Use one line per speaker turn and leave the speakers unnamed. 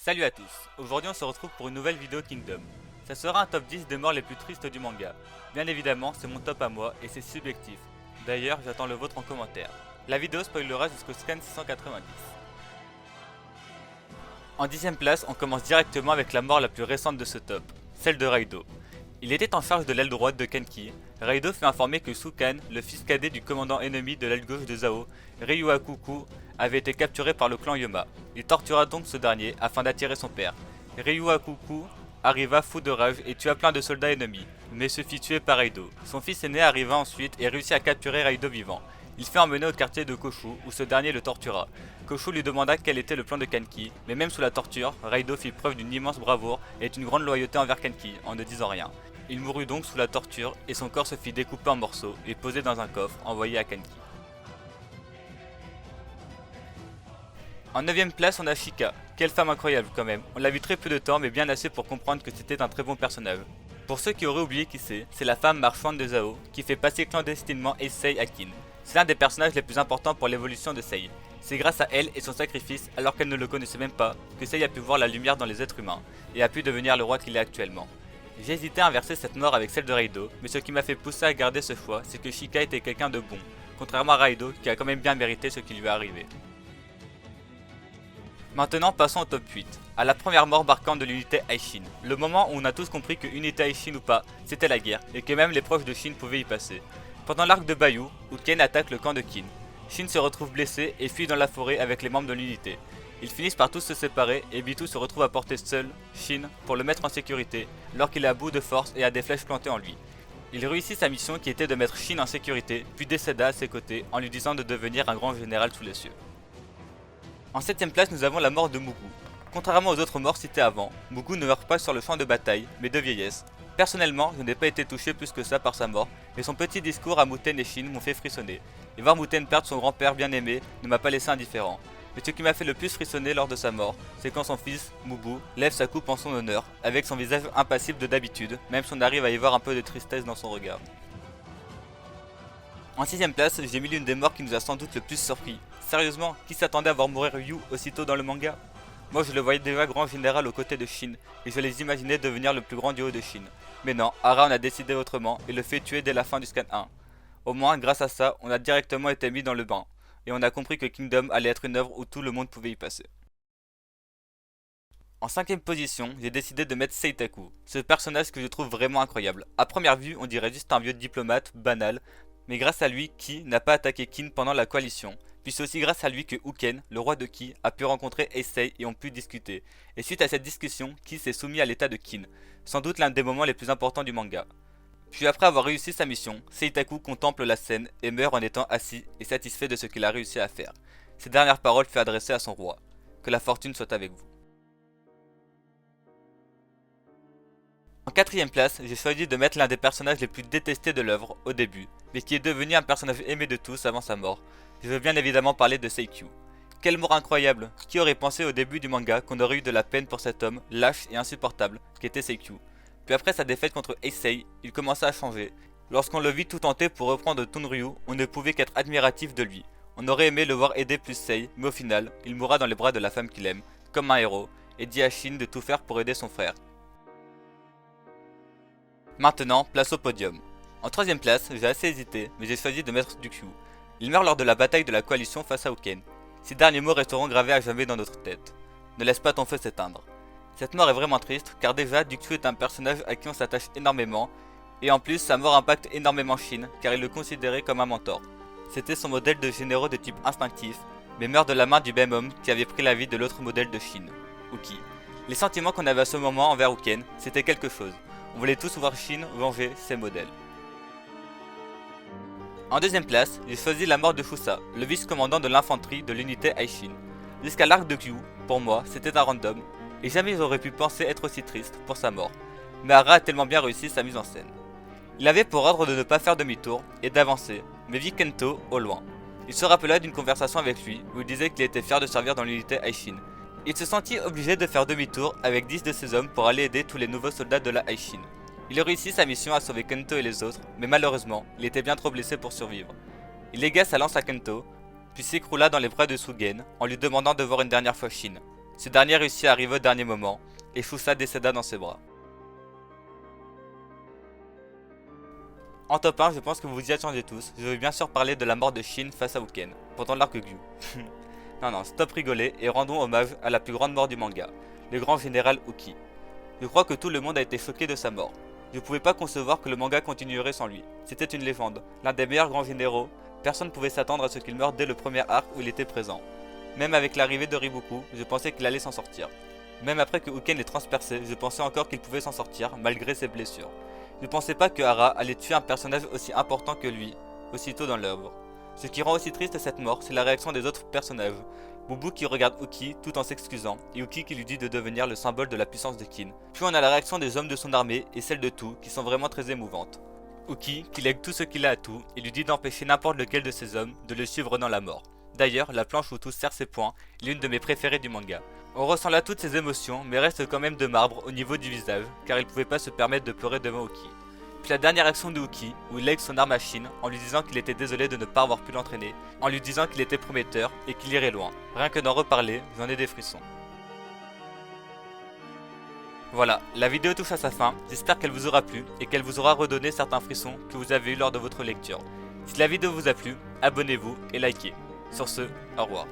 Salut à tous, aujourd'hui on se retrouve pour une nouvelle vidéo Kingdom. Ça sera un top 10 des morts les plus tristes du manga. Bien évidemment c'est mon top à moi et c'est subjectif. D'ailleurs j'attends le vôtre en commentaire. La vidéo spoilera jusqu'au scan 690. En 10ème place on commence directement avec la mort la plus récente de ce top, celle de Raido. Il était en charge de l'aile droite de Kenki. Raido fait informer que Sukan, le fils cadet du commandant ennemi de l'aile gauche de Zao, Ryuakuku, avait été capturé par le clan Yoma. Il tortura donc ce dernier afin d'attirer son père. Ryuakuku arriva fou de rage et tua plein de soldats ennemis, mais se fit tuer par Raido. Son fils aîné arriva ensuite et réussit à capturer Raido vivant. Il fut emmené au quartier de Koshu où ce dernier le tortura. Koshu lui demanda quel était le plan de Kenki, mais même sous la torture, Raido fit preuve d'une immense bravoure et d'une grande loyauté envers Kenki en ne disant rien. Il mourut donc sous la torture et son corps se fit découper en morceaux et posé dans un coffre envoyé à Kenki. En 9ème place on a Shika, quelle femme incroyable quand même, on l'a vu très peu de temps mais bien assez pour comprendre que c'était un très bon personnage. Pour ceux qui auraient oublié qui c'est la femme marchande de Zao qui fait passer clandestinement Issei à Kin. C'est l'un des personnages les plus importants pour l'évolution de Sei. C'est grâce à elle et son sacrifice, alors qu'elle ne le connaissait même pas, que Sei a pu voir la lumière dans les êtres humains et a pu devenir le roi qu'il est actuellement. J'ai hésité à inverser cette mort avec celle de Raido, mais ce qui m'a fait pousser à garder ce choix, c'est que Shika était quelqu'un de bon, contrairement à Raido qui a quand même bien mérité ce qui lui est arrivé. Maintenant passons au top 8, à la première mort marquante de l'unité Aishin, le moment où on a tous compris que unité Aishin ou pas, c'était la guerre, et que même les proches de Shin pouvaient y passer. Pendant l'arc de Bayou, où Ken attaque le camp de Kin, Shin se retrouve blessé et fuit dans la forêt avec les membres de l'unité. Ils finissent par tous se séparer et Bitou se retrouve à porter seul Shin pour le mettre en sécurité, alors qu'il est à bout de force et a des flèches plantées en lui. Il réussit sa mission qui était de mettre Shin en sécurité, puis décéda à ses côtés en lui disant de devenir un grand général sous les cieux. En 7ème place nous avons la mort de Mugu. Contrairement aux autres morts cités avant, Mugu ne meurt pas sur le champ de bataille, mais de vieillesse. Personnellement, je n'ai pas été touché plus que ça par sa mort, mais son petit discours à Muten et Shin m'ont fait frissonner. Et voir Muten perdre son grand-père bien aimé ne m'a pas laissé indifférent. Mais ce qui m'a fait le plus frissonner lors de sa mort, c'est quand son fils, Mugu, lève sa coupe en son honneur, avec son visage impassible de d'habitude, même si on arrive à y voir un peu de tristesse dans son regard. En 6ème place, j'ai mis l'une des morts qui nous a sans doute le plus surpris. Sérieusement, qui s'attendait à voir mourir Ryu aussitôt dans le manga? Moi je le voyais déjà grand général aux côtés de Shin, et je les imaginais devenir le plus grand duo de Shin. Mais non, Ara en a décidé autrement et le fait tuer dès la fin du scan 1. Au moins, grâce à ça, on a directement été mis dans le bain, et on a compris que Kingdom allait être une œuvre où tout le monde pouvait y passer. En 5ème position, j'ai décidé de mettre Seitaku, ce personnage que je trouve vraiment incroyable. A première vue, on dirait juste un vieux diplomate, banal, mais grâce à lui, Ki n'a pas attaqué Kin pendant la coalition. Puis c'est aussi grâce à lui que Uken, le roi de Ki, a pu rencontrer Issei et ont pu discuter. Et suite à cette discussion, Ki s'est soumis à l'état de Kin, sans doute l'un des moments les plus importants du manga. Puis après avoir réussi sa mission, Seitaku contemple la scène et meurt en étant assis et satisfait de ce qu'il a réussi à faire. Ses dernières paroles furent adressées à son roi. Que la fortune soit avec vous. En 4ème place, j'ai choisi de mettre l'un des personnages les plus détestés de l'œuvre au début, mais qui est devenu un personnage aimé de tous avant sa mort. Je veux bien évidemment parler de Seikyu. Quelle mort incroyable! Qui aurait pensé au début du manga qu'on aurait eu de la peine pour cet homme lâche et insupportable qu'était Seikyu? Puis après sa défaite contre Issei, il commença à changer. Lorsqu'on le vit tout tenter pour reprendre Tonryu, on ne pouvait qu'être admiratif de lui. On aurait aimé le voir aider plus Sei, mais au final, il mourra dans les bras de la femme qu'il aime, comme un héros, et dit à Shin de tout faire pour aider son frère. Maintenant, place au podium. En 3ème place, j'ai assez hésité, mais j'ai choisi de mettre Dukyu. Il meurt lors de la bataille de la coalition face à Uken. Ces derniers mots resteront gravés à jamais dans notre tête. Ne laisse pas ton feu s'éteindre. Cette mort est vraiment triste, car déjà, Dukyu est un personnage à qui on s'attache énormément, et en plus, sa mort impacte énormément Shin, car il le considérait comme un mentor. C'était son modèle de généraux de type instinctif, mais meurt de la main du même homme qui avait pris la vie de l'autre modèle de Shin, Uki. Les sentiments qu'on avait à ce moment envers Uken, c'était quelque chose. On voulait tous voir Shin venger ses modèles. En 2ème place, j'ai choisi la mort de Fusa, le vice-commandant de l'infanterie de l'unité Aishin. Jusqu'à l'arc de Kyu, pour moi, c'était un random, et jamais j'aurais pu penser être aussi triste pour sa mort. Mais Ara a tellement bien réussi sa mise en scène. Il avait pour ordre de ne pas faire demi-tour et d'avancer, mais vit Kento au loin. Il se rappela d'une conversation avec lui où il disait qu'il était fier de servir dans l'unité Aishin. Il se sentit obligé de faire demi-tour avec 10 de ses hommes pour aller aider tous les nouveaux soldats de la Aishin. Il réussit sa mission à sauver Kento et les autres, mais malheureusement, il était bien trop blessé pour survivre. Il légua sa lance à Kento, puis s'écroula dans les bras de Sugen en lui demandant de voir une dernière fois Shin. Ce dernier réussit à arriver au dernier moment, et Shusa décéda dans ses bras. En top 1, je pense que vous vous y attendiez tous, je vais bien sûr parler de la mort de Shin face à Uken, pendant l'arc Gyu. Non, stop rigoler et rendons hommage à la plus grande mort du manga, le grand général Uki. Je crois que tout le monde a été choqué de sa mort. Je ne pouvais pas concevoir que le manga continuerait sans lui. C'était une légende, l'un des meilleurs grands généraux, personne ne pouvait s'attendre à ce qu'il meure dès le premier arc où il était présent. Même avec l'arrivée de Riboku, je pensais qu'il allait s'en sortir. Même après que Uken l'ait transpercé, je pensais encore qu'il pouvait s'en sortir, malgré ses blessures. Je ne pensais pas que Hara allait tuer un personnage aussi important que lui, aussitôt dans l'œuvre. Ce qui rend aussi triste cette mort, c'est la réaction des autres personnages. Bubu qui regarde Uki tout en s'excusant, et Uki qui lui dit de devenir le symbole de la puissance de Kin. Puis on a la réaction des hommes de son armée et celle de Tout, qui sont vraiment très émouvantes. Uki qui lègue tout ce qu'il a à Tout et lui dit d'empêcher n'importe lequel de ses hommes de le suivre dans la mort. D'ailleurs, la planche où Tout serre ses poings est l'une de mes préférées du manga. On ressent là toutes ses émotions, mais reste quand même de marbre au niveau du visage, car il pouvait pas se permettre de pleurer devant Uki. Puis la dernière action de Uki, où il lègue son arme à Shin en lui disant qu'il était désolé de ne pas avoir pu l'entraîner, en lui disant qu'il était prometteur et qu'il irait loin. Rien que d'en reparler, j'en ai des frissons. Voilà, la vidéo touche à sa fin, j'espère qu'elle vous aura plu et qu'elle vous aura redonné certains frissons que vous avez eu lors de votre lecture. Si la vidéo vous a plu, abonnez-vous et likez. Sur ce, au revoir.